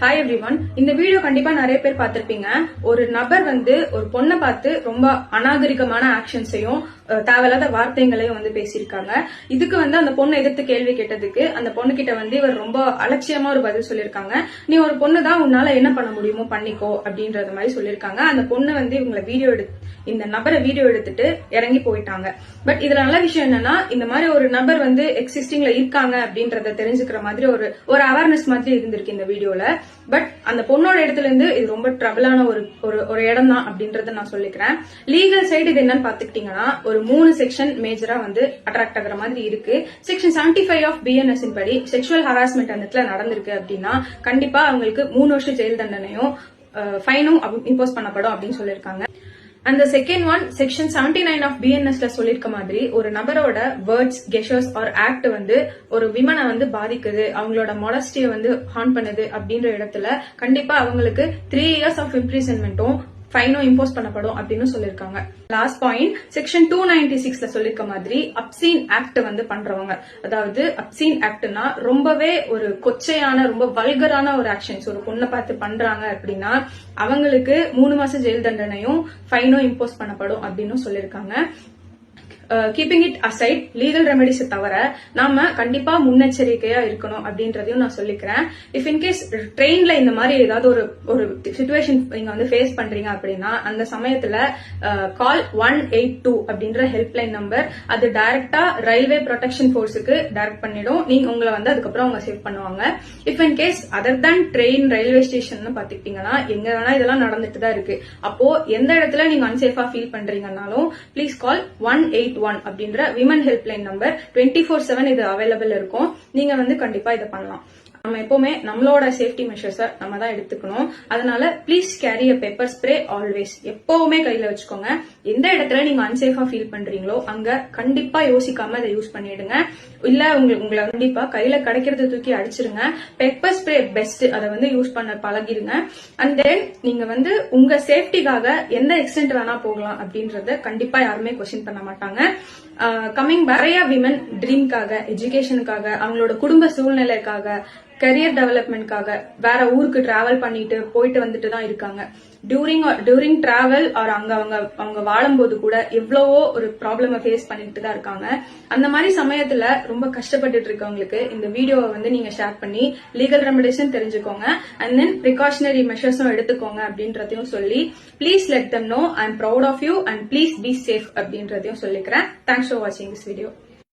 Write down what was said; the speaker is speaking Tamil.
Hi everyone. இந்த வீடியோ கண்டிப்பா நிறைய பேர் பார்த்திருப்பீங்க. ஒரு நபர் வந்து ஒரு பொண்ணை பார்த்து ரொம்ப அநாகரிகமான ஆக்ஷன்ஸையும் தேவையில்லாத வார்த்தைகளையும் வந்து பேசியிருக்காங்க. இதுக்கு வந்து அந்த பொண்ணு எதிர்த்து கேள்வி கேட்டதுக்கு அந்த பொண்ணு கிட்ட வந்து இவர் ரொம்ப அலட்சியமா ஒரு பதில் சொல்லியிருக்காங்க. நீ ஒரு பொண்ணு தான், உன்னால என்ன பண்ண முடியுமோ பண்ணிக்கோ அப்படின்றது மாதிரி சொல்லியிருக்காங்க. அந்த பொண்ணு வந்து இவங்களை இந்த நபரை வீடியோ எடுத்துட்டு இறங்கி போயிட்டாங்க. பட் இதுல நல்ல விஷயம் என்னன்னா, இந்த மாதிரி ஒரு நபர் வந்து எக்ஸிஸ்டிங்ல இருக்காங்க அப்படின்றத தெரிஞ்சுக்கிற மாதிரி ஒரு அவேர்னஸ் மாதிரி இருந்திருக்கு இந்த வீடியோல. பட் அந்த பொண்ணோட இடத்துல இருந்து இது ரொம்ப ட்ரபிளான ஒரு இடம் தான் அப்படின்றத நான் சொல்லிக்கிறேன். லீகல் சைடு இது என்னன்னு பாத்துக்கிட்டீங்கன்னா, ஒரு 3 செக்ஷன் மேஜரா வந்து அட்ராக்ட் ஆகிற மாதிரி இருக்கு. செக்ஷன் 75 ஆஃப் BNS படி செக்ஷுவல் ஹராஸ்மெண்ட் அந்த இடத்துல நடந்திருக்கு அப்படின்னா கண்டிப்பா அவங்களுக்கு 3 வருஷம் ஜெயில் தண்டனையும் ஃபைனும் இம்போஸ் பண்ணப்படும் அப்படின்னு சொல்லியிருக்காங்க. அந்த செகண்ட் ஒன் செக்ஷன் 79 ஆஃப் BNSல சொல்லிருக்க மாதிரி ஒரு நபரோட வேர்ட்ஸ், கெஷர்ஸ் ஆர் ஆக்ட் வந்து ஒரு விமனை வந்து பாதிக்குது, அவங்களோட மொடஸ்டியை வந்து ஹார்ன் பண்ணுது அப்படின்ற இடத்துல கண்டிப்பா அவங்களுக்கு 3 years ஆஃப் இம்ப்ரிசன்மெண்ட்டும் ஃபைனும் இம்போஸ் பண்ணப்படும் அப்படின்னு சொல்லிருக்காங்க. லாஸ்ட் பாயிண்ட் செக்ஷன் 296ல சொல்லிருக்க மாதிரி அப்சீன் ஆக்ட் வந்து பண்றவங்க, அதாவது அப்சீன் ஆக்ட்னா ரொம்பவே ஒரு கொச்சையான ரொம்ப வல்கரான ஒரு ஆக்ஷன்ஸ் ஒரு பொண்ணை பார்த்து பண்றாங்க அப்படின்னா அவங்களுக்கு 3 மாசம் ஜெயில் தண்டனையும் ஃபைனும் இம்போஸ் பண்ணப்படும் அப்படின்னு சொல்லிருக்காங்க. Keeping it aside legal remedies தவிர நாம கண்டிப்பா முன்னெச்சரிக்கையா இருக்கணும் அப்படின்றதையும் நான் சொல்லிக்கிறேன். இஃப் இன்கேஸ் ட்ரெயின்ல இந்த மாதிரி ஏதாவது ஒரு சிச்சுவேஷன் நீங்க வந்து ஃபேஸ் பண்றீங்க அப்படின்னா அந்த சமயத்துல கால் 182 அப்படின்ற ஹெல்ப்லைன் நம்பர், அது டைரக்டா ரயில்வே ப்ரொடெக்ஷன் போர்ஸுக்கு டைரக்ட் பண்ணிடும். நீங்க உங்களை வந்து அதுக்கப்புறம் அவங்க சேவ் பண்ணுவாங்க. If in case other than train, railway station பாத்துக்கிட்டீங்கன்னா எங்க வேணா இதெல்லாம் நடந்துட்டு தான் இருக்கு. அப்போ எந்த இடத்துல நீங்க அன்சேஃபா ஃபீல் பண்றீங்கன்னாலும் ப்ளீஸ் கால் 181 அப்படின்ற விமன் ஹெல்ப்லைன் நம்பர் 24/7 இது அவைலபிள் இருக்கும். நீங்க வந்து கண்டிப்பா இதை பண்ணலாம். நம்ம எப்பவுமே நம்மளோட சேஃப்டி மெஷர்ஸை நம்ம தான் எடுத்துக்கணும். அதனால please carry a pepper spray always, எப்பவுமே கையில வச்சுக்கோங்க. எந்த இடத்துல நீங்க அன்சேஃபா ஃபீல் பண்றீங்களோ அங்க கண்டிப்பா யோசிக்காம அதை யூஸ் பண்ணிடுங்க. இல்ல உங்களை கண்டிப்பா கையில கிடைக்கிறத தூக்கி அடிச்சிருங்க. பெப்பர் ஸ்ப்ரே பெஸ்ட், அதை வந்து யூஸ் பண்ண பழகிருங்க. அண்ட் தென் நீங்க வந்து உங்க சேஃப்டிக்காக எந்த எக்ஸ்டென்ட் வேணா போகலாம் அப்படின்றத கண்டிப்பா யாருமே கொஸ்டின் பண்ண மாட்டாங்க. கமிங் நிறைய விமன் ட்ரீம்காக, எஜுகேஷனுக்காக, அவங்களோட குடும்ப சூழ்நிலைக்காக, கரியர் டெவலப்மெண்ட்காக வேற ஊருக்கு டிராவல் பண்ணிட்டு போயிட்டு வந்துட்டு தான் இருக்காங்க. டியூரிங் டிராவல் ஆர் அவங்க வாழும்போது கூட எவ்வளவோ ஒரு ப்ராப்ளம் ஃபேஸ் பண்ணிட்டு தான் இருக்காங்க. அந்த மாதிரி சமயத்துல ரொம்ப கஷ்டப்பட்டுட்டு இருக்கவங்களுக்கு இந்த வீடியோவை வந்து நீங்க ஷேர் பண்ணி லீகல் ரெமெடிஸும் தெரிஞ்சுக்கோங்க. அண்ட் தென் ப்ரிகாஷனரி மெஷர்ஸும் எடுத்துக்கோங்க அப்படின்றதையும் சொல்லி please let them know I am proud of you and please be safe அப்படின்றதையும் சொல்லிக்கிறேன். தேங்க்ஸ் ஃபார் வாட்சிங் திஸ் வீடியோ.